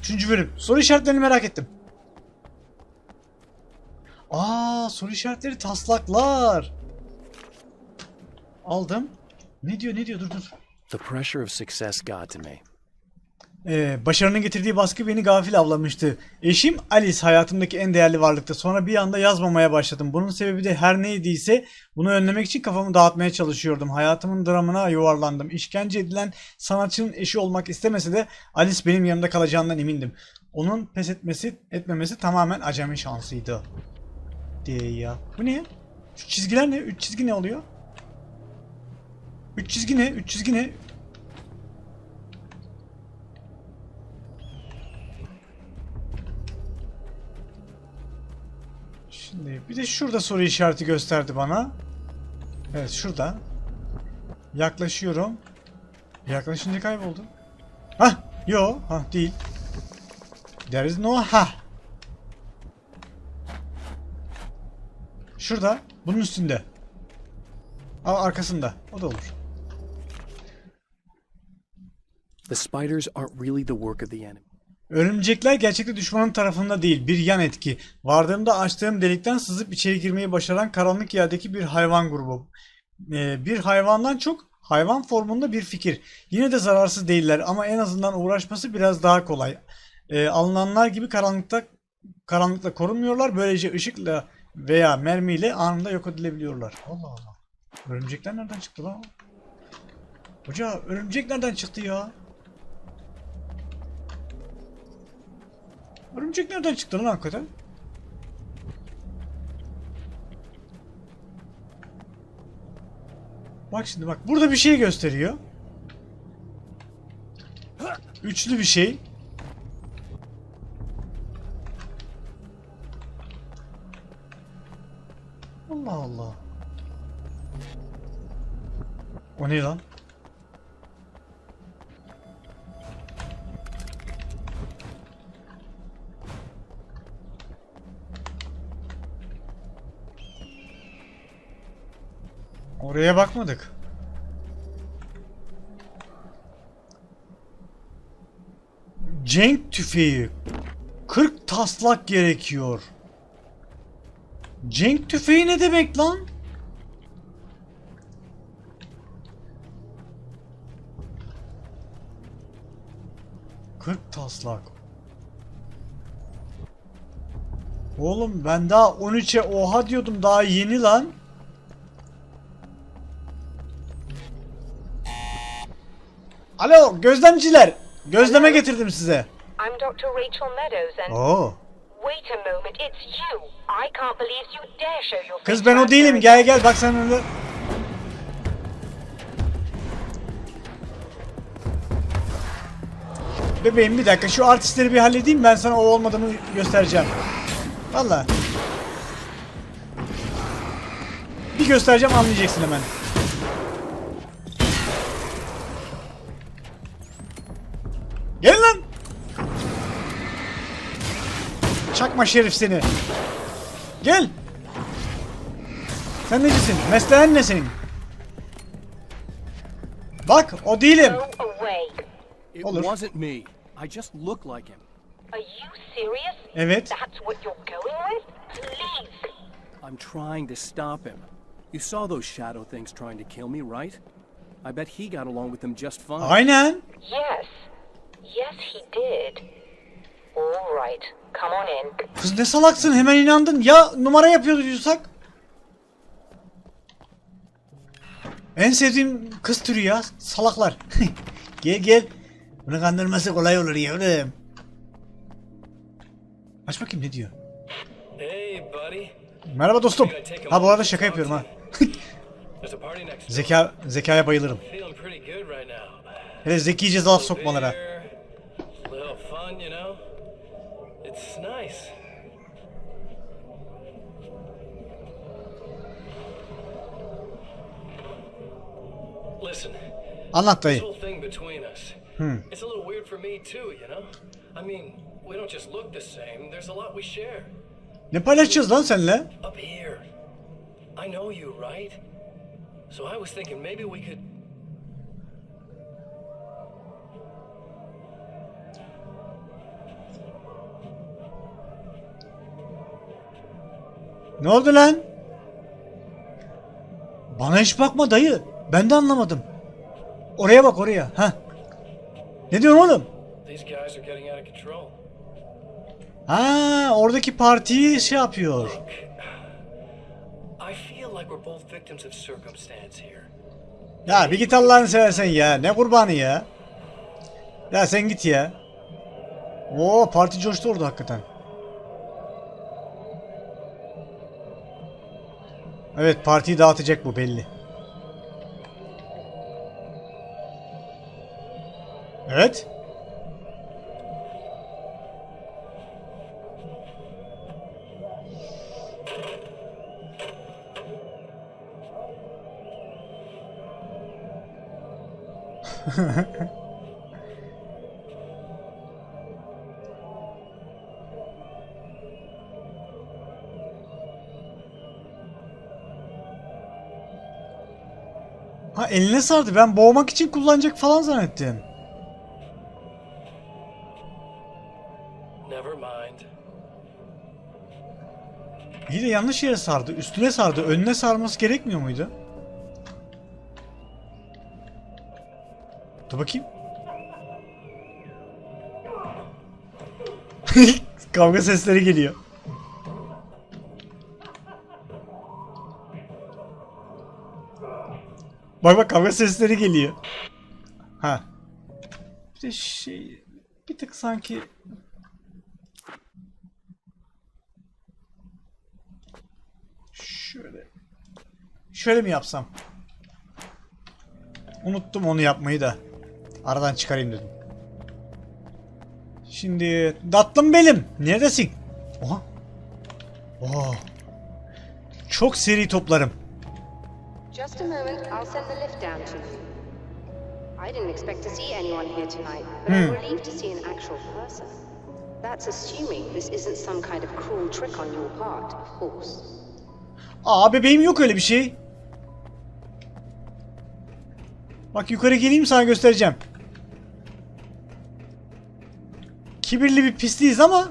Üçüncü bölüm. Soru işaretlerini merak ettim. Soru işaretleri taslaklar. Aldım. Ne diyor? Dur. The pressure of success got to me. Başarının getirdiği baskı beni gafil avlamıştı. Eşim Alice hayatımdaki en değerli varlıktı. Sonra bir anda yazmamaya başladım. Bunun sebebi de her neydiyse bunu önlemek için kafamı dağıtmaya çalışıyordum. Hayatımın dramına yuvarlandım. İşkence edilen sanatçının eşi olmak istemese de Alice benim yanımda kalacağından emindim. Onun pes etmemesi tamamen acemi şansıydı. Diye ya. Bu ne? Şu çizgiler ne? 3 çizgi ne oluyor? 3 çizgi ne? 3 çizgi ne? Şimdi bir de şurada soru işareti gösterdi bana. Evet şurada. Yaklaşıyorum. Yaklaşınca kayboldu. Hah! Yo, değil. There is no ha. Şurada. Bunun üstünde. Arkasında. O da olur. The spiders aren't really the work of the enemy. Örümcekler gerçekte düşmanın tarafında değil, bir yan etki. Vardığımda açtığım delikten sızıp içeri girmeyi başaran karanlık yerdeki bir hayvan grubu. Bir hayvandan çok hayvan formunda bir fikir. Yine de zararsız değiller ama en azından uğraşması biraz daha kolay. Alınanlar gibi karanlıkla korunmuyorlar. Böylece ışıkla veya mermiyle anında yok edilebiliyorlar. Allah Allah. Örümcekler nereden çıktı lan? Hoca örümcek nereden çıktı ya? Örümcek nereden çıktı lan hakikaten? Bak şimdi bak. Burada bir şey gösteriyor. Üçlü bir şey. Allah Allah. O ne lan? Oraya bakmadık. Cenk tüfeği. 40 taslak gerekiyor. Cenk tüfeği ne demek lan? Taslak. Oğlum ben daha 13'e oha diyordum, daha yeni lan. Alo gözlemciler. Gözleme getirdim size. I'm Dr. Rachel Meadows and Oo. wait a moment, it's you. I can't believe you dare show your Kız face ben o around değilim. here. Gel bak sen öyle. Bebeğim bir dakika şu artistleri bir halledeyim, ben sana o olmadığını göstereceğim. Vallahi. Bir göstereceğim, anlayacaksın hemen. Gel lan. Çakma şerif seni. Gel. Sen necisin? Mesleğin ne senin? Bak o değilim. Go away. It Olur. wasn't me. I just look like him. Are you serious? Evet. That's what you're going with? Please. I'm trying to stop him. You saw those shadow things trying to kill me, right? I bet he got along with them just fine. Aynen. Yes. Yes, he did. All right. Come on in. Kız ne salaksın, hemen inandın. Ya numara yapıyordu diyorsak. En sevdiğim kız türü ya. Salaklar. Gel. Bunu kandırması kolay olur yavrum. Aç bakayım ne diyor. Hey buddy. Merhaba dostum. Ha bu arada şaka yapıyorum ha. There's a party next Zekaya bayılırım. Feeling pretty good right now. Hele zekice laf sokmalara. Beer, little fun, you know. It's nice. Listen, Anlat this dayı. whole thing between us. It's a little weird for me too, you know. I mean, we don't just look the same. There's a lot we share. Ne paylaşacağız lan seninle? Up here. I know you, right? So I was thinking maybe we could. Ne oldu lan? Bana hiç bakma dayı. Ben de anlamadım. Oraya bak oraya. Ha. Ne diyorsun oğlum? These guys are getting out of control. Ha, oradaki partiyi şey yapıyor. I feel like we're both victims of circumstance here. Ya bir git Allah'ını seversen ya. Ne kurbanı ya? Ya sen git ya. Oo, parti coştu orada hakikaten. Evet, partiyi dağıtacak bu belli. Evet. Ha, eline sardı. Ben boğmak için kullanacak falan zannettim. Never mind. İyi de yanlış yere sardı. Üstüne sardı. Önüne sarması gerekmiyor muydu? Dur bakayım. Kavga sesleri geliyor. Bak bak, kavga sesleri geliyor. Ha. Bir de şey, bir tık sanki şöyle mi yapsam? Unuttum onu yapmayı da. Aradan çıkarayım dedim. Şimdi tatlım benim. Neredesin? Oha. Oha. Çok seri toplarım. Just a moment, I'll send the lift down to you. I didn't expect to see anyone here tonight, but I'm relieved to see an actual person. That's assuming this isn't some kind of cruel trick on your part, of course. Aa, bebeğim, yok öyle bir şey. Bak, yukarı geleyim, sana göstereceğim. Kibirli bir pisliyiz ama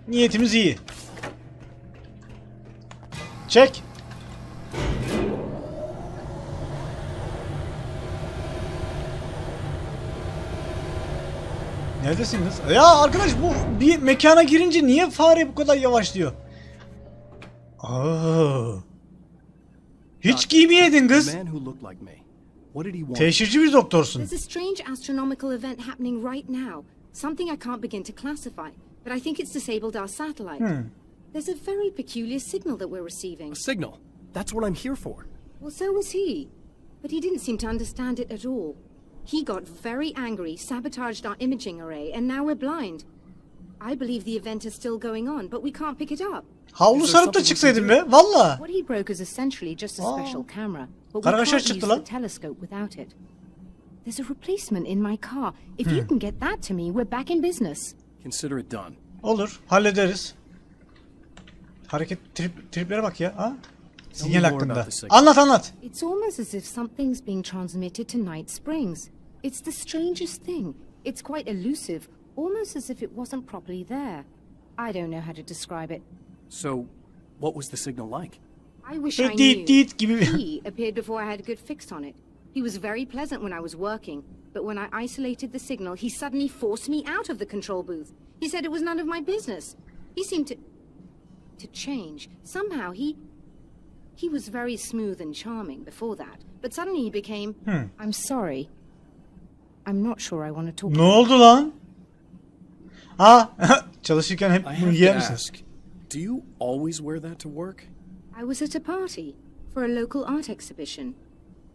niyetimiz iyi. Çek. Neredesiniz? Ya arkadaş, bu bir mekana girince niye fare bu kadar yavaşlıyor? Aa. Hiç giymeyeydin kız. The man who looked like me. What did he want? Teşhirci bir doktorsun. There's a strange astronomical event happening right now. Something I can't begin to classify, but I think it's disabled our satellite. There's a very peculiar signal that we're receiving. A signal. That's what I'm here for. Well, so was he. But he didn't seem to understand it at all. He got very angry, sabotaged our imaging array, and now we're blind. I believe the event is still going on, but we can't pick it up. Havlu sarıp da çıksaydın be. Valla. What he broke is essentially just a special camera, but we Kargaşa can't çıktı use lan. the telescope without it. There's a replacement in my car. If you can get that to me, we're back in business. Consider it done. Olur, hallederiz. Triplere bak ya. Ha? Sinyal hakkında. Anlat anlat. It's almost as if something's being transmitted to Night Springs. It's the strangest thing. It's quite elusive, almost as if it wasn't properly there. I don't know how to describe it. So, what was the signal like? I wish Böyle I dit knew. dit gibi bir... He appeared before I had a good fix on it. He was very pleasant when I was working, but when I isolated the signal, he suddenly forced me out of the control booth. He said it was none of my business. He seemed to change. Somehow he was very smooth and charming before that, but suddenly he became, I'm sorry. I'm not sure I want to talk. Ne oldu lan? Ha, çalışırken hep I bunu have to giyer misin? ask, do you always wear that to work? I was at a party for a local art exhibition.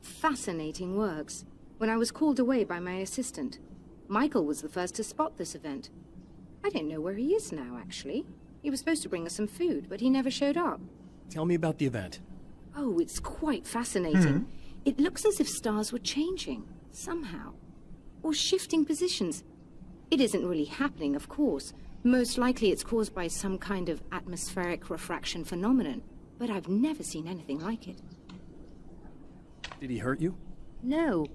Fascinating works. When I was called away by my assistant, Michael was the first to spot this event. I don't know where he is now, actually. He was supposed to bring us some food, but he never showed up. Tell me about the event. Oh, it's quite fascinating. It looks as if stars were changing, somehow. Or shifting positions. It isn't really happening, of course. Most likely it's caused by some kind of atmospheric refraction phenomenon. But I've never seen anything like it. Did he hurt you? No.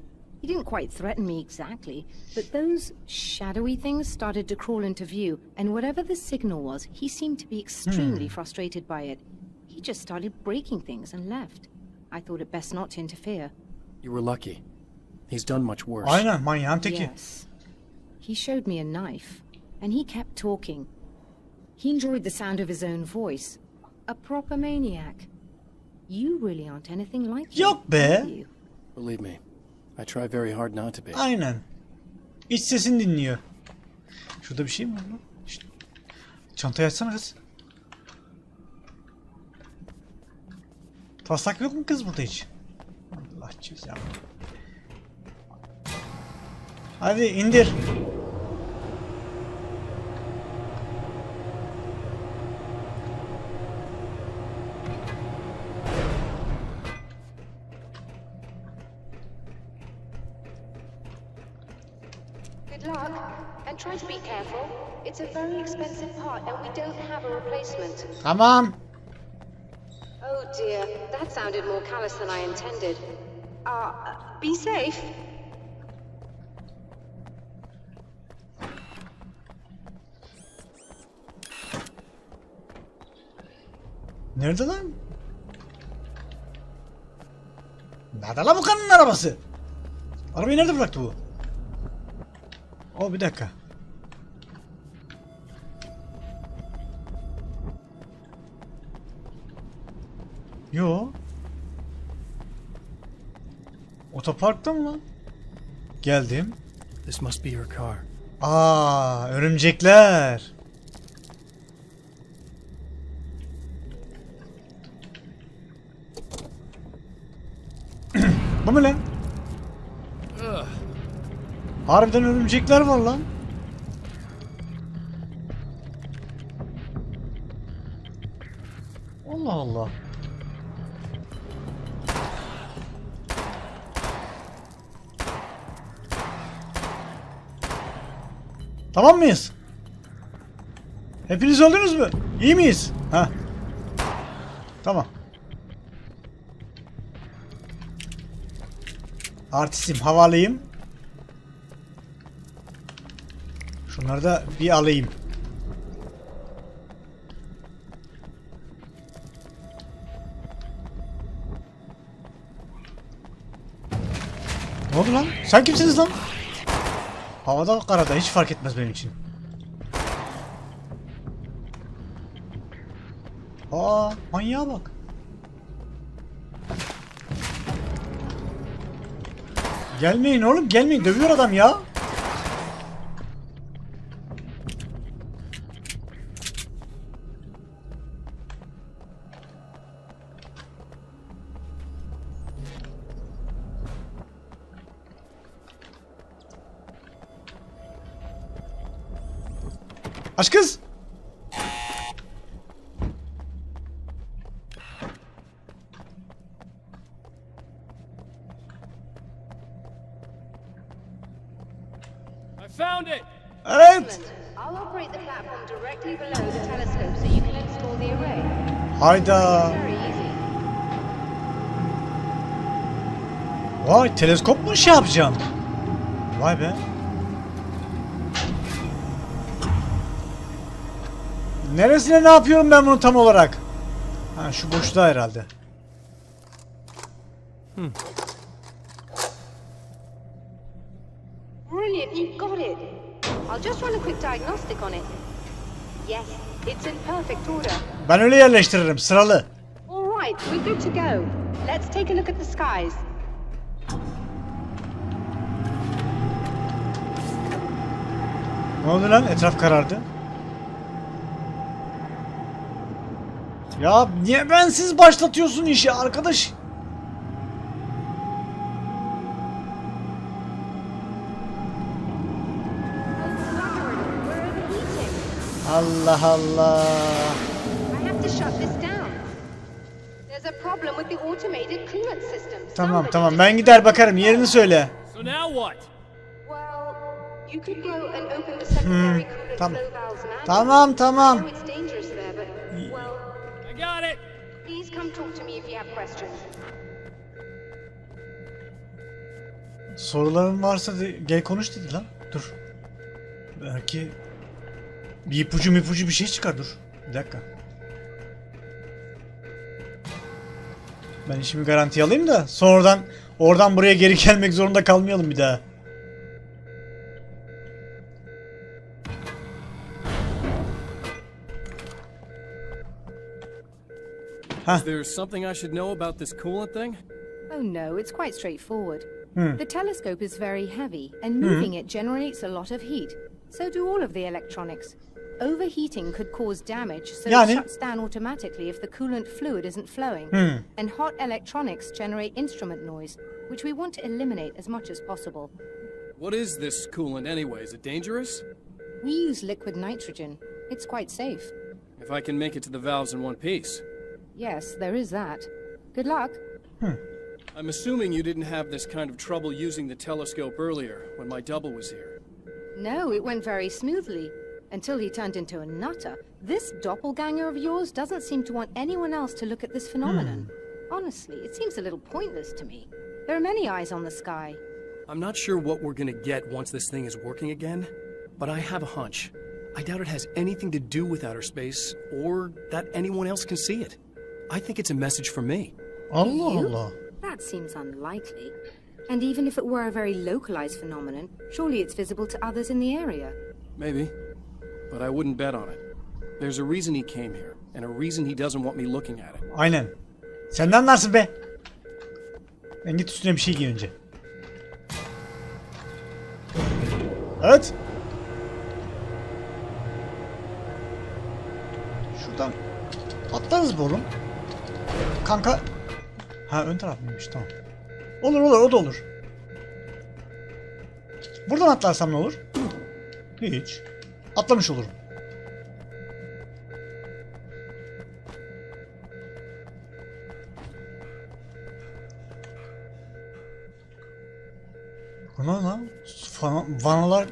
He didn't quite threaten me exactly, but those shadowy things started to crawl into view, and whatever the signal was, he seemed to be extremely frustrated by it. He just started breaking things and left. I thought it best not to interfere. You were lucky. He's done much worse. Aynen, manyağın teki. Yes. He showed me a knife, and he kept talking. He enjoyed the sound of his own voice. A proper maniac. You really aren't anything like him, Yok be. are you? Believe me, I try very hard not to be. Aynen. İç sesini dinliyor. Şurada bir şey mi var lan? Şşt. Çantayı açsana kız. Taslak yok mu kız burada hiç? Allah cezanı. Hadi indir. Good luck, and try to be careful. It's a very expensive part, and we don't have a replacement. Tamam. Oh dear, that sounded more callous than I intended. Be safe. Nerede lan? Nerede lan bu kanın arabası? Arabayı nerede bıraktı bu? O bir dakika. Yo. Otoparkta mı lan? Geldim. This must be your car. Aa, örümcekler. Bu mu lan? Harbiden örümcekler var lan. Allah Allah. Tamam mıyız? Hepiniz öldünüz mü? İyi miyiz? Ha. Tamam. Artistim, havalıyım. Şunları da bir alayım. Ne oldu lan? Sen kimsiniz lan? Havada karada hiç fark etmez benim için. Aa, manyağa bak. Gelmeyin oğlum, gelmeyin. Dövüyor adam ya. Aç kız. I found it! Evet. I'll operate the platform directly below the telescope so you can install the array. Hayda. Very easy. Vay, teleskop mu şey yapacağım? Vay be. Neresine ne yapıyorum ben bunu tam olarak? Ha, şu boşluğa herhalde. Brilliant, you got it. I'll just run a quick diagnostic on it. Yes, it's in perfect order. Ben öyle yerleştiririm, sıralı. All right, we're good to go. Let's take a look at the skies. Ne oldu lan? Etraf karardı. Ya niye bensiz başlatıyorsun işi arkadaş? We're overheating. Allah Allah. I have to shut this down. There's a problem with the automated coolant system. Tamam tamam, ben gider bakarım, yerini söyle. So now what? Well, you could go and open the secondary coolant Tamam. flow valves now. Tamam I tamam. know it's dangerous there, but, well, I got it! please come talk to me if you have questions. Soruların varsa gel konuş dedi lan. Dur. Belki bir ipucu bir şey çıkar, dur. Bir dakika. Ben işimi garantiye alayım da sonradan oradan buraya geri gelmek zorunda kalmayalım bir daha. Is there something I should know about this coolant thing? Oh no, it's quite straightforward. The telescope is very heavy, and moving it generates a lot of heat. So do all of the electronics. Overheating could cause damage, so Yani? it shuts down automatically if the coolant fluid isn't flowing. And hot electronics generate instrument noise, which we want to eliminate as much as possible. What is this coolant anyway? Is it dangerous? We use liquid nitrogen. It's quite safe. If I can make it to the valves in one piece. Yes, there is that. Good luck. I'm assuming you didn't have this kind of trouble using the telescope earlier, when my double was here. No, it went very smoothly. Until he turned into a nutter. This doppelganger of yours doesn't seem to want anyone else to look at this phenomenon. Honestly, it seems a little pointless to me. There are many eyes on the sky. I'm not sure what we're gonna get once this thing is working again, but I have a hunch. I doubt it has anything to do with outer space, or that anyone else can see it. I think it's a message from me. Allah You? Allah. That seems unlikely. And even if it were a very localized phenomenon, surely it's visible to others in the area. Maybe, but I wouldn't bet on it. There's a reason he came here, and a reason he doesn't want me looking at it. Aynen. Sen ne anlarsın be? Ben git üstüne bir şey giy önce. Evet. Şuradan atlarız bu oğlum. Kanka. Ha, ön taraf mıymış, tamam. Olur o da olur. Buradan atlarsam ne olur? Hiç. Atlamış olurum. Bu ne lan? Vanalar.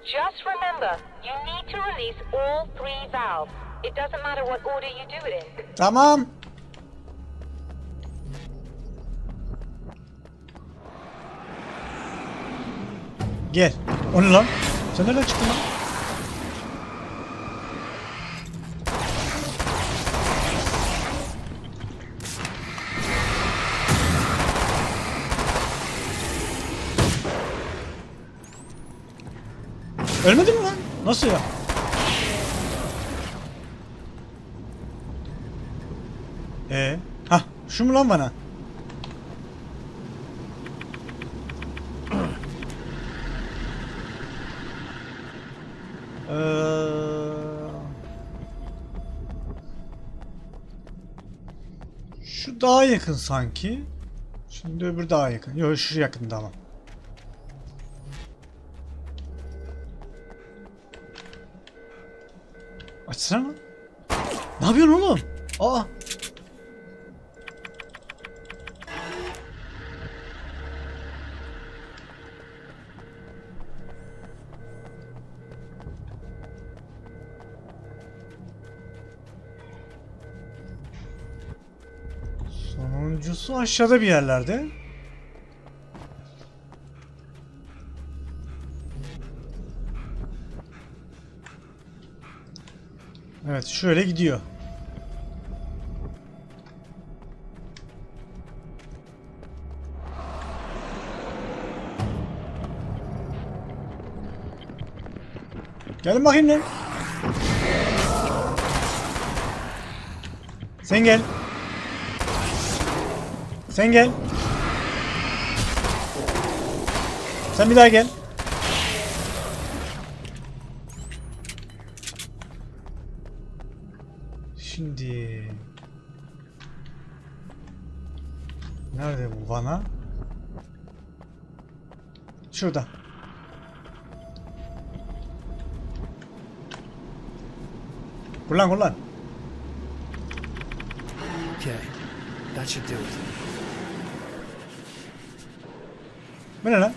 Just remember, you need to release all 3 valves. It doesn't matter what order you do it in. Tamam. Gel. O ne lan? Sen nereden çıktın lan? Ölmedin mi lan? Nasıl ya? Hah, şu mu lan bana? Şu daha yakın sanki. Şimdi öbür daha yakın. Yok, şu yakın, tamam. Açsana. Ne yapıyorsun oğlum? Aa. Sonuncusu aşağıda bir yerlerde. Evet, şöyle gidiyor. Gelin bakayım lan. Sen gel. Sen gel. Sen bir daha gel. Şimdi nerede bu vana? Şurada. Kullan. Okay, that should do it. Bu ne lan?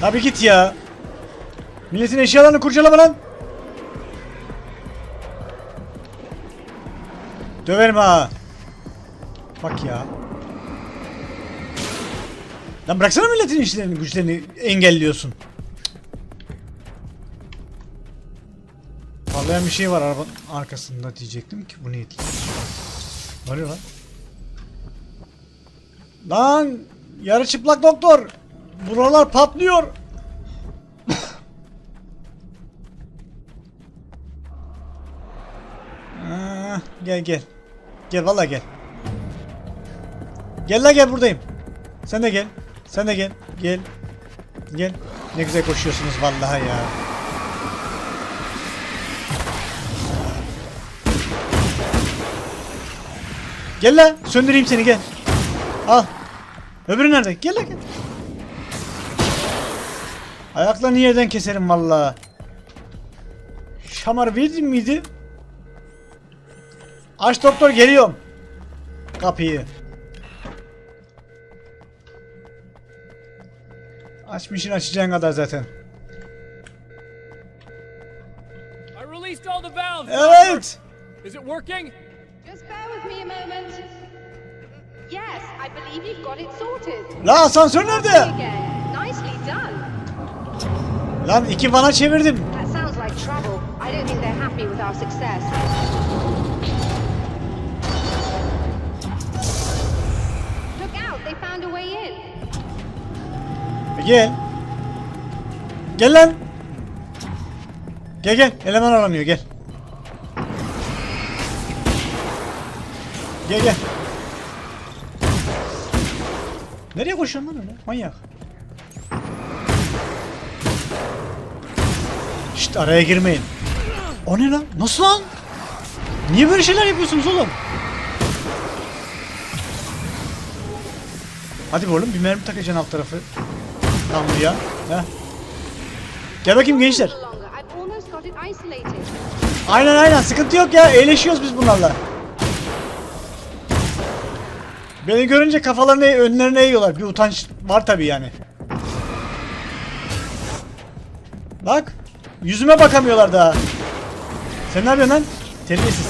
Abi git ya. Milletin eşyalarını kurcalama lan. Döverim ha. Bak ya. Lan bıraksana milletin işlerini, güçlerini engelliyorsun. Parlayan bir şey var arabanın arkasında diyecektim ki bu neydi? Ne oluyor lan? Lan yarı çıplak doktor. Buralar patlıyor. Gel gel. Gel vallahi gel. Gel la gel buradayım. Sen de gel. Sen de gel. Gel. Gel. Ne güzel koşuyorsunuz vallahi ya. Gel la söndüreyim seni gel. Al. Öbürü nerede? Gel la gel. Ayaklarını yerden keserim vallahi. Şamar verdin miydi? Aç doktor geliyorum. Kapıyı. Açmışsın açacağın kadar zaten. I released all the valves. Evet. Is it working? Just bear with me a moment. Yes, I believe you've got it sorted. La asansör nerede? Again. Nicely done. Lan 2 vana çevirdim. That sounds like trouble. I don't think they're happy with our success. Look out, they found a way in. Gel. Gel lan. Gel gel. Eleman aranıyor gel. Gel gel. Nereye koşuyorsun lan öyle? Manyak. Şşt araya girmeyin. O ne lan? Nasıl lan? Niye böyle şeyler yapıyorsunuz oğlum? Hadi be oğlum bir mermi takacaksın alt tarafı. Tam buraya. Heh. Gel bakayım gençler. I've almost got it isolated. Aynen sıkıntı yok ya. Eğleşiyoruz biz bunlarla. Beni görünce kafalarını önlerine eğiyorlar. Bir utanç var tabii yani. Bak. Yüzüme bakamıyorlar daha. Sen ne yapıyorsun lan? Terbiyesiz.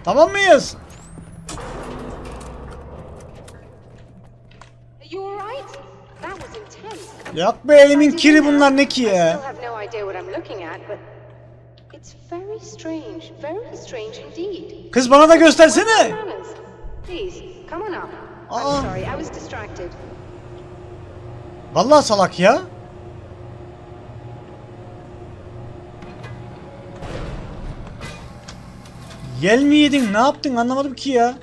Tamam mıyız? Are you alright? That was intense. Yok be elimin kiri bunlar ne ki I ya? still have no idea what I'm looking at, but it's very strange indeed. Kız bana da göstersene. Manners. Please, come on up. Aa. I'm sorry, I was distracted. Vallahi salak ya. Yel mi yedin? Ne yaptın? Anlamadım ki ya.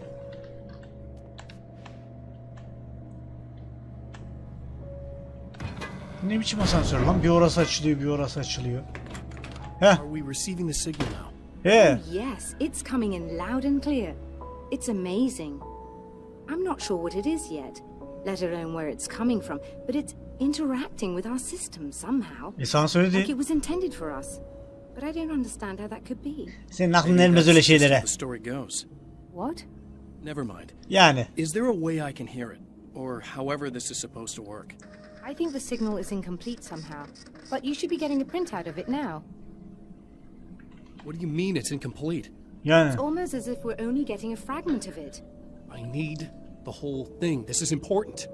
Ne biçim asansör lan? Bir orası açılıyor, bir orası açılıyor. Heh, Are we receiving the signal now? he. Yes, it's coming in loud and clear. It's amazing. I'm not sure what it is yet, let alone where it's coming from, but it's interacting with our system somehow. Asansörü Like değil. it was intended for us. But I don't understand how that could be. Senin aklın Maybe ermez that's öyle just şeylere. how the story goes. What? Never mind. Yani. Is there a way I can hear it? Or however this is supposed to work? I think the signal is incomplete somehow, but you should be getting a printout of it now. What do you mean it's incomplete? Yani. It's almost as if we're only getting a fragment of it. I need the whole thing. This is important.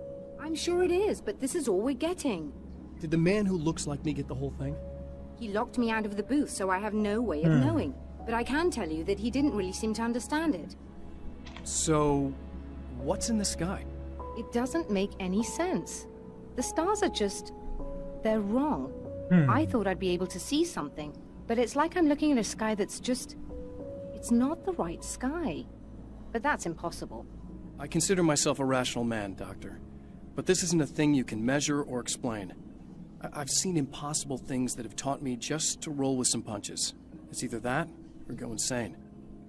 I'm sure it is, but this is all we're getting. Did the man who looks like me get the whole thing? He locked me out of the booth, so I have no way of knowing. But I can tell you that he didn't really seem to understand it. So, what's in the sky? It doesn't make any sense. The stars are just... they're wrong. I thought I'd be able to see something, but it's like I'm looking at a sky that's just... it's not the right sky. But that's impossible. I consider myself a rational man, Doctor. But this isn't a thing you can measure or explain. I've seen impossible things that have taught me just to roll with some punches. It's either that or go insane.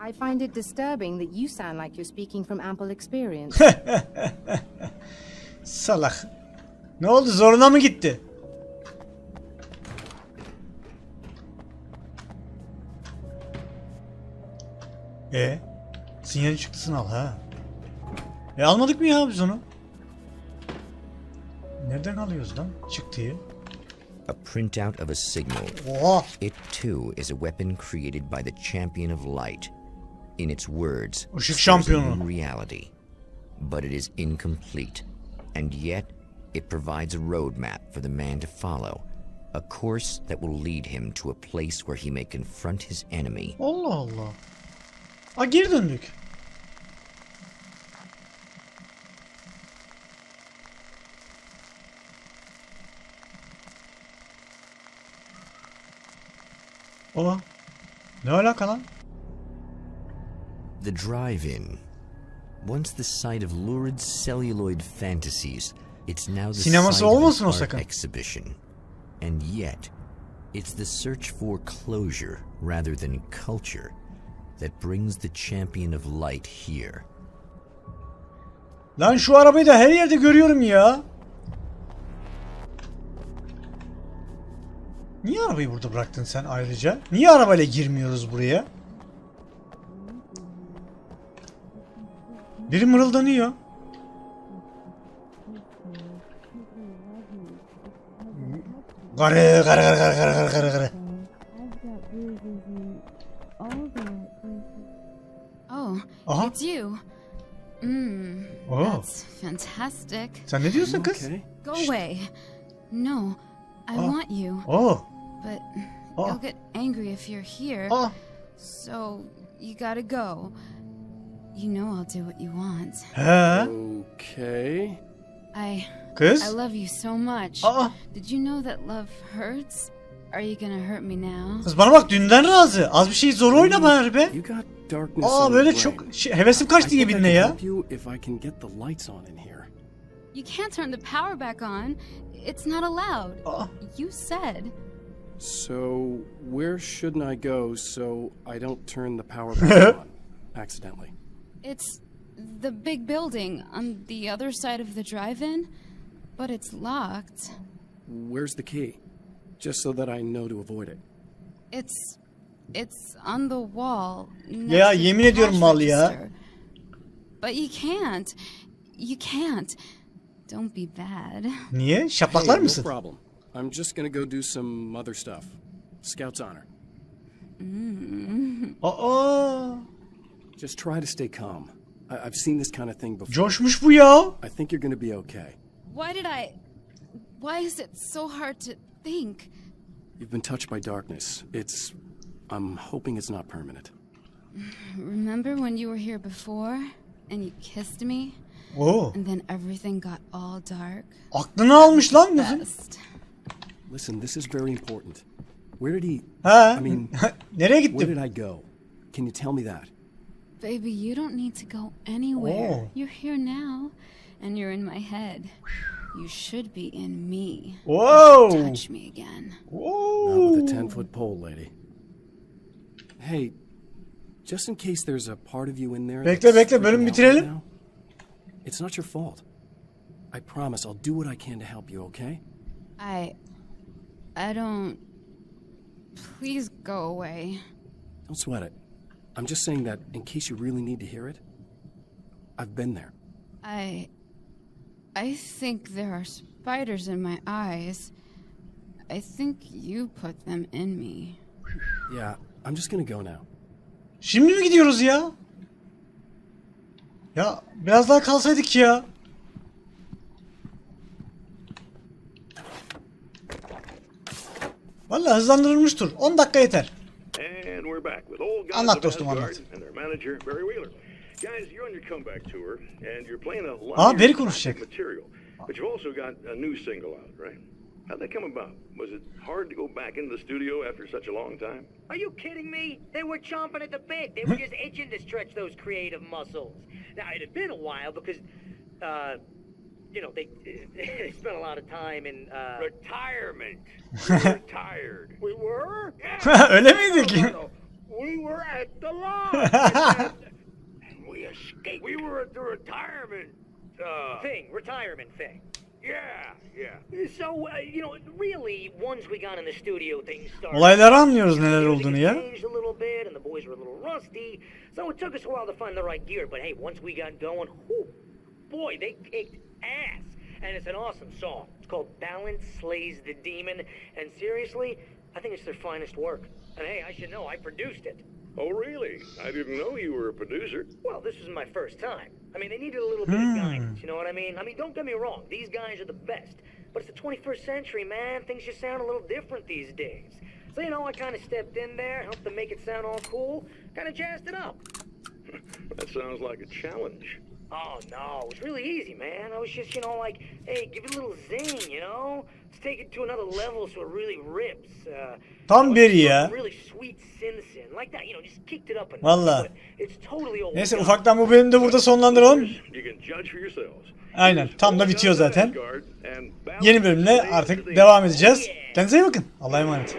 I find it disturbing that you sound like you're speaking from ample experience. Salak. Ne oldu? Zoruna mı gitti? Sinyalin çıktısını al ha. Almadık mı ya biz onu? Nereden alıyoruz lan çıktıyı? A printout of a signal. Oha! It too is a weapon created by the champion of light. In its words, Işık there's a şampiyonu. new reality. But it is incomplete. And yet, it provides a roadmap for the man to follow. A course that will lead him to a place where he may confront his enemy. Allah Allah. Aa, geri döndük. Aa, ne alaka lan? The drive-in. Once the site of lurid celluloid fantasies, it's now the Sineması site of olmasın an o art sakın. exhibition. And yet, it's the search for closure rather than culture that brings the champion of light here. Lan şu arabayı da her yerde görüyorum ya. Niye arabayı burada bıraktın sen ayrıca? Niye arabayla girmiyoruz buraya? Biri mırıldanıyor. Garı garı garı garı garı garı garı. Oh, Aha. it's you. Oh. That's fantastic. Sen ne diyorsun kız? Okay. Go away. No, I want you, Oh. but Oh. you'll get angry if you're here. Oh. So you gotta go. You know I'll do what you want. He. Okay. I Kız. love you so much. Aa. Did you know that love hurts? Are you gonna hurt me now? Kız bana bak dünden razı. Az bir şey zor oyna bari be. You got darkness Aa in böyle your brain. çok hevesim kaçtı I think I yeminle can ya. help you if I can get the lights on in here. You can't turn the power back on. It's not allowed. Aa. You said. So, where shouldn't I go so I don't turn the power back on accidentally? It's the big building on the other side of the drive-in, but it's locked. Where's the key? Just so that I know to avoid it. It's on the wall. Ya, next to the yemin ediyorum cash mal ya. register. But you can't. You can't. Don't be bad. Niye? Şaplaklar Hey, mısın? no problem. I'm just gonna go do some other stuff. Scout's honor. Aa. Just try to stay calm. I've seen this kind of thing before. Coşmuş bu ya. I think you're gonna be okay. Why is it so hard to think? You've been touched by darkness. I'm hoping it's not permanent. Remember when you were here before and you kissed me? Oo. And then everything got all dark? Aklını almış lan kızın. Best. Listen, this is very important. Where did he... Ha? I mean, Nereye where gittim? did I go? Can you tell me that? Baby, you don't need to go anywhere. Oh. You're here now, and you're in my head. You should be in me. Whoa. Touch me again. Not with a 10-foot pole, lady. Hey, just in case there's a part of you in there... Bekle, that's bekle, bölüm freaking out bitirelim. right now, it's not your fault. I promise I'll do what I can to help you, okay? I don't... Please go away. Don't sweat it. I'm just saying that in case you really need to hear it, I've been there. I think there are spiders in my eyes. I think you put them in me. Yeah, I'm just gonna go now. Şimdi mi gidiyoruz ya? Ya biraz daha kalsaydık ya. Vallahi hızlandırılmıştır. 10 dakika yeter. And we're back with old guys Anlat of dostum, Asgard anlat. and their manager Barry Wheeler. Guys, you're on your comeback tour and you're playing a lot Aa, of Barry your konuşacak. classic material, but you've also got a new single out, right? How'd that come about? Was it hard to go back into the studio after such a long time? Are you kidding me? They were chomping at the bit. They were just itching to stretch those creative muscles. Now, it had been a while because, they spent a lot of time in, Retirement. We were tired. We were? Öyle miydik? We were at the lodge. And we escaped. We were at the retirement, retirement thing. yeah. So, really, once we got in the studio, things started. Olayları anlıyoruz neler The music olduğunu had ya. changed a little bit, and the boys were a little rusty. So it took us a while to find the right gear. But hey, once we got going, boy, they kicked ass. And it's an awesome song, It's called Balance Slays the Demon, and seriously, I think it's their finest work. And hey, I should know, I produced it. Oh, really? I didn't know you were a producer. Well, this was my first time. I mean, they needed a little bit of guidance, you know what I mean? I mean, don't get me wrong, these guys are the best. But it's the 21st century, man. Things just sound a little different these days. So, you know, I kind of stepped in there, helped them make it sound all cool, kind of jazzed it up. That sounds like a challenge. Oh, no, it was really easy, man. I was just, you know, like, hey, give it a little zing, you know? Let's take it to another level so it really rips. Tam bir ya. Really sweet sin like that, you know, just kicked it up a notch. Valla. But it's totally over. Neyse ufaktan bu bölümü de burada sonlandıralım. You can judge for yourselves. Aynen. Tam da bitiyor zaten. Yeni bölümle artık devam edeceğiz. Kendinize iyi bakın. Allah'a emanet.